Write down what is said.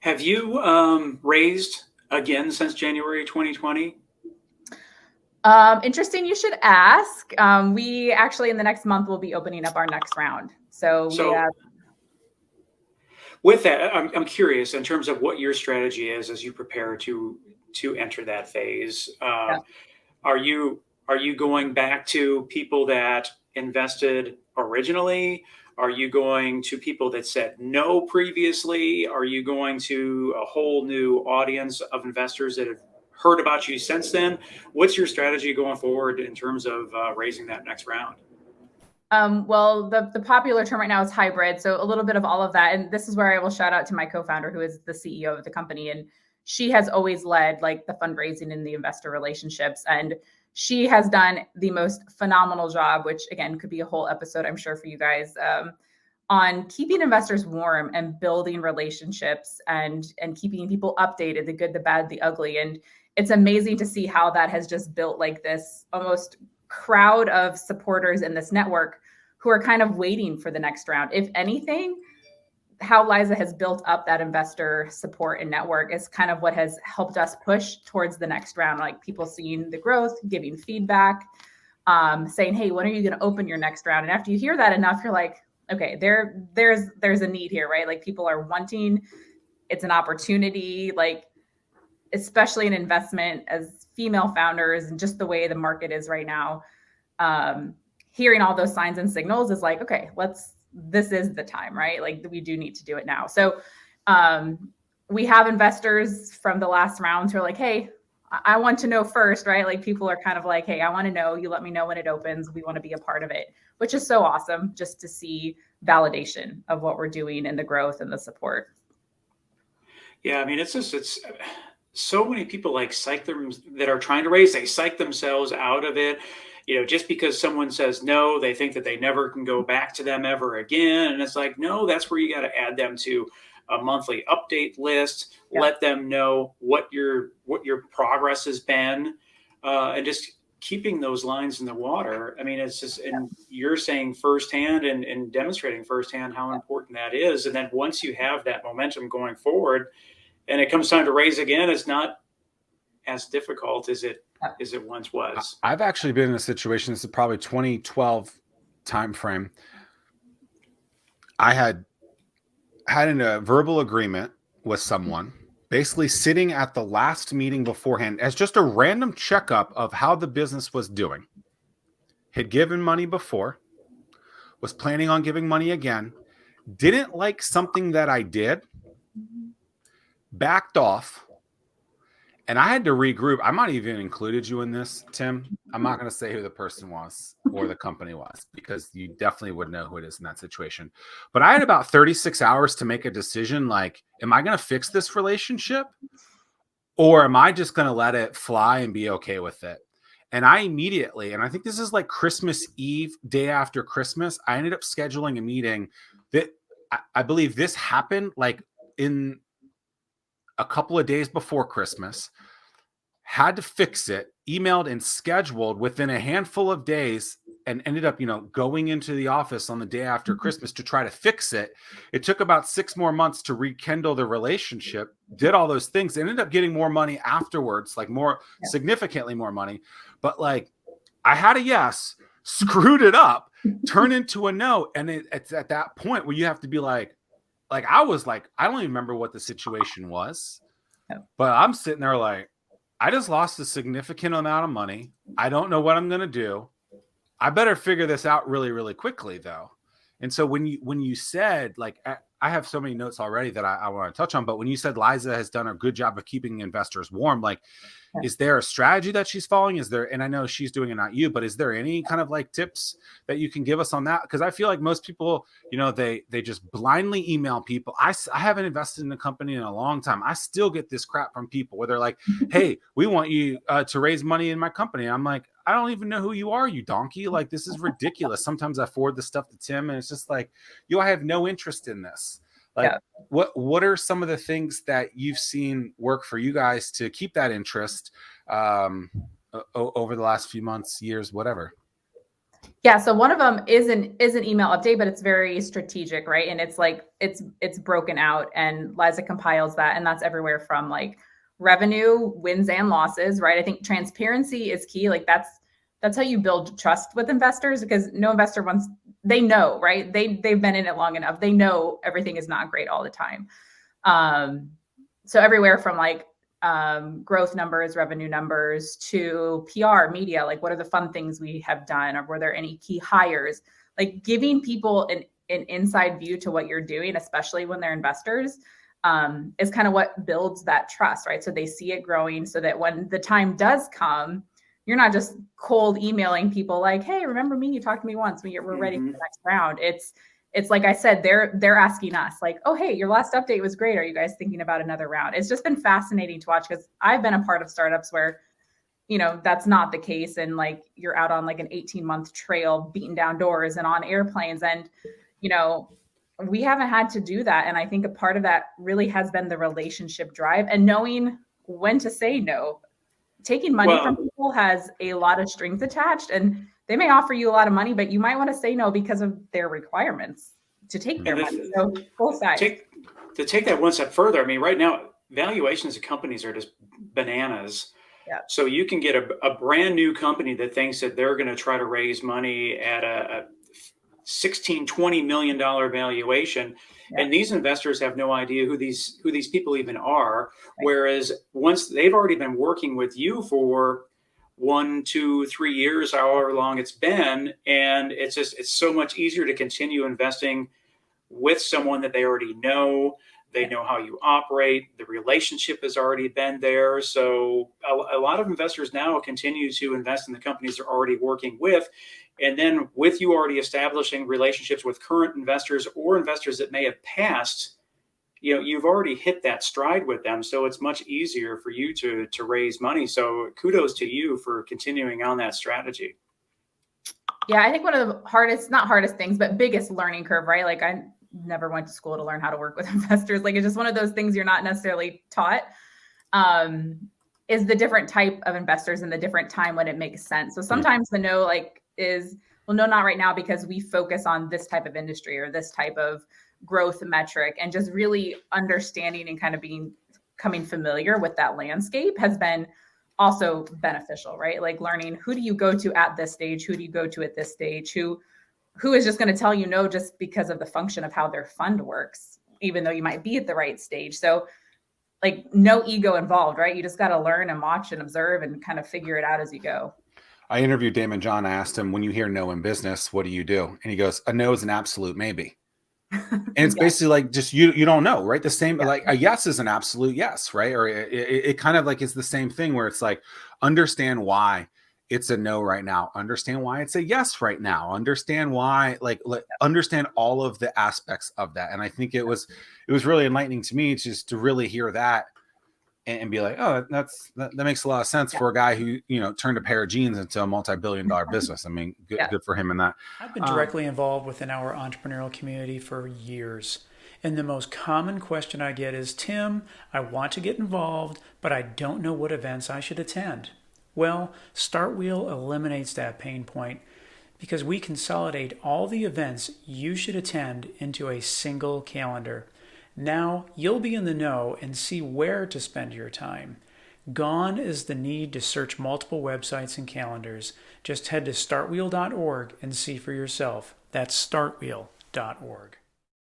Have you raised again since January 2020? Interesting you should ask. We actually in the next month will be opening up our next round. So we So have with that, I'm curious in terms of what your strategy is as you prepare to enter that phase. yeah. Are you going back to people that invested originally? Are you going to people that said no previously? Are you going to a whole new audience of investors that have heard about you since then? What's your strategy going forward in terms of raising that next round? Well, the popular term right now is hybrid. So a little bit of all of that. And this is where I will shout out to my co-founder, who is the CEO of the company. And she has always led like the fundraising and the investor relationships. And she has done the most phenomenal job, which again could be a whole episode, I'm sure, for you guys, on keeping investors warm and building relationships and keeping people updated, the good, the bad, the ugly. And it's amazing to see how that has just built like this almost crowd of supporters in this network who are kind of waiting for the next round. If anything, how Liza has built up that investor support and network is kind of what has helped us push towards the next round. Like people seeing the growth, giving feedback, saying, "Hey, when are you going to open your next round?" And after you hear that enough, you're like, "Okay, there's a need here, right? Like people are wanting. It's an opportunity. Like especially an investment as female founders and just the way the market is right now." Hearing all those signs and signals is like, okay, this is the time, right? Like we do need to do it now. So we have investors from the last rounds who are like, hey, I want to know first, right? Like people are kind of like, hey, I want to know, you let me know when it opens. We want to be a part of it, which is so awesome just to see validation of what we're doing and the growth and the support. Yeah, I mean, it's so many people like psych them that are trying to raise, they psych themselves out of it. Just because someone says no, they think that they never can go back to them ever again. And it's like, no, that's where you got to add them to a monthly update list, Yeah. let them know what your progress has been, and just keeping those lines in the water. I mean, it's just, and you're saying firsthand and demonstrating firsthand how important that is. And then once you have that momentum going forward, and it comes time to raise again, it's not as difficult as it once was. I've actually been in a situation, this is probably 2012 time frame. I had a verbal agreement with someone, basically sitting at the last meeting beforehand as just a random checkup of how the business was doing. Had given money before, was planning on giving money again, didn't like something that I did, backed off, and I had to regroup. I might even included you in this, Tim. I'm not going to say who the person was or the company was because you definitely would know who it is in that situation. But I had about 36 hours to make a decision like, am I going to fix this relationship or am I just going to let it fly and be okay with it? And I immediately, and I think this is like Christmas Eve, day after Christmas, I ended up scheduling a meeting that I believe this happened like in a couple of days before Christmas, had to fix it, emailed and scheduled within a handful of days, and ended up, going into the office on the day after Christmas to try to fix it. It took about 6 more months to rekindle the relationship, did all those things, ended up getting more money afterwards, like more, significantly more money. But like, I had a yes, screwed it up, turned into a no. And it's at that point where you have to be like I was like, I don't even remember what the situation was, but I'm sitting there like, I just lost a significant amount of money. I don't know what I'm going to do. I better figure this out really, really quickly though. And so when you said, like, I have so many notes already that I want to touch on, but when you said Liza has done a good job of keeping investors warm, like, is there a strategy that she's following? Is there, and I know she's doing it, not you, but is there any kind of like tips that you can give us on that? Because I feel like most people, they just blindly email people. I haven't invested in a company in a long time. I still get this crap from people where they're like, hey, we want you to raise money in my company. I'm like, I don't even know who you are, you donkey. Like, this is ridiculous. Sometimes I forward the stuff to Tim and it's just like, I have no interest in this. Like, what are some of the things that you've seen work for you guys to keep that interest over the last few months, years, whatever? Yeah, so one of them is an email update, but it's very strategic, right? And it's like it's broken out, and Liza compiles that, and that's everywhere from like revenue, wins and losses, right? I think transparency is key. Like that's how you build trust with investors, because no investor wants, they know, right? They've been in it long enough. They know everything is not great all the time. So everywhere from like growth numbers, revenue numbers, to PR, media, like what are the fun things we have done, or were there any key hires? Like giving people an inside view to what you're doing, especially when they're investors, is kind of what builds that trust, right? So they see it growing, so that when the time does come, you're not just cold emailing people like, hey, remember me? You talked to me once. We're ready for the next round. It's like I said, they're asking us like, oh, hey, your last update was great. Are you guys thinking about another round? It's just been fascinating to watch, because I've been a part of startups where, that's not the case. And like, you're out on like an 18-month trail, beating down doors and on airplanes. And, we haven't had to do that. And I think a part of that really has been the relationship drive and knowing when to say no. Taking money from people has a lot of strings attached, and they may offer you a lot of money, but you might want to say no because of their requirements to take their money. So both sides. To take that one step further, I mean, right now, valuations of companies are just bananas. Yeah. So you can get a brand new company that thinks that they're going to try to raise money at a $16-20 million valuation. Yeah. And these investors have no idea who these people even are. Right. Whereas once they've already been working with you for 1, 2, 3 years, however long it's been, and it's so much easier to continue investing with someone that they already know. They know how you operate. The relationship has already been there. So a lot of investors now continue to invest in the companies they're already working with. And then with you already establishing relationships with current investors or investors that may have passed, you've already hit that stride with them. So it's much easier for you to raise money. So kudos to you for continuing on that strategy. Yeah, I think one of the not hardest things, but biggest learning curve, right? Like I never went to school to learn how to work with investors. Like it's just one of those things you're not necessarily taught, is the different type of investors and the different time when it makes sense. So sometimes the no is, well, no, not right now, because we focus on this type of industry or this type of growth metric, and just really understanding and kind of becoming familiar with that landscape has been also beneficial, right? Like learning, who do you go to at this stage? Who do you go to at this stage? Who is just going to tell you no just because of the function of how their fund works, even though you might be at the right stage. So like no ego involved, right? You just got to learn and watch and observe and kind of figure it out as you go. I interviewed Damon John. I asked him, when you hear no in business, what do you do? And he goes, a no is an absolute maybe. And it's basically like, just, you don't know, right? The same, like a yes is an absolute yes, right? Or it kind of like is the same thing where it's like, understand why it's a no right now. Understand why it's a yes right now. Understand why, understand all of the aspects of that. And I think it was really enlightening to me just to really hear that and be like, oh, that makes a lot of sense for a guy who, turned a pair of jeans into a multi-billion-dollar business. I mean, good for him in that. I've been directly involved within our entrepreneurial community for years. And the most common question I get is, Tim, I want to get involved, but I don't know what events I should attend. Well, StartWheel eliminates that pain point, because we consolidate all the events you should attend into a single calendar. Now you'll be in the know and see where to spend your time. Gone is the need to search multiple websites and calendars. Just head to startwheel.org and see for yourself. That's startwheel.org.